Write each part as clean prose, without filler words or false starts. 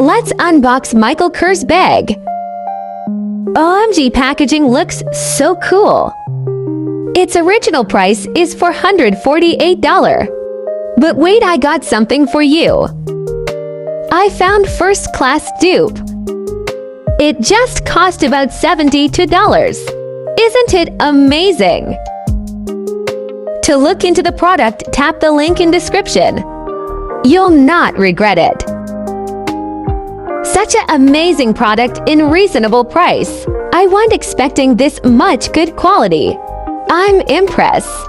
Let's unbox Michael Kors bag. OMG, packaging looks so cool. Its original price is $448. But wait, I got something for you. I found first-class dupe. It just cost about $72. Isn't it amazing? To look into the product, tap the link in description. You'll not regret it. Such an amazing product in reasonable price. I wasn't expecting this much good quality. I'm impressed.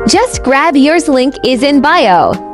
Just grab yours, link is in bio.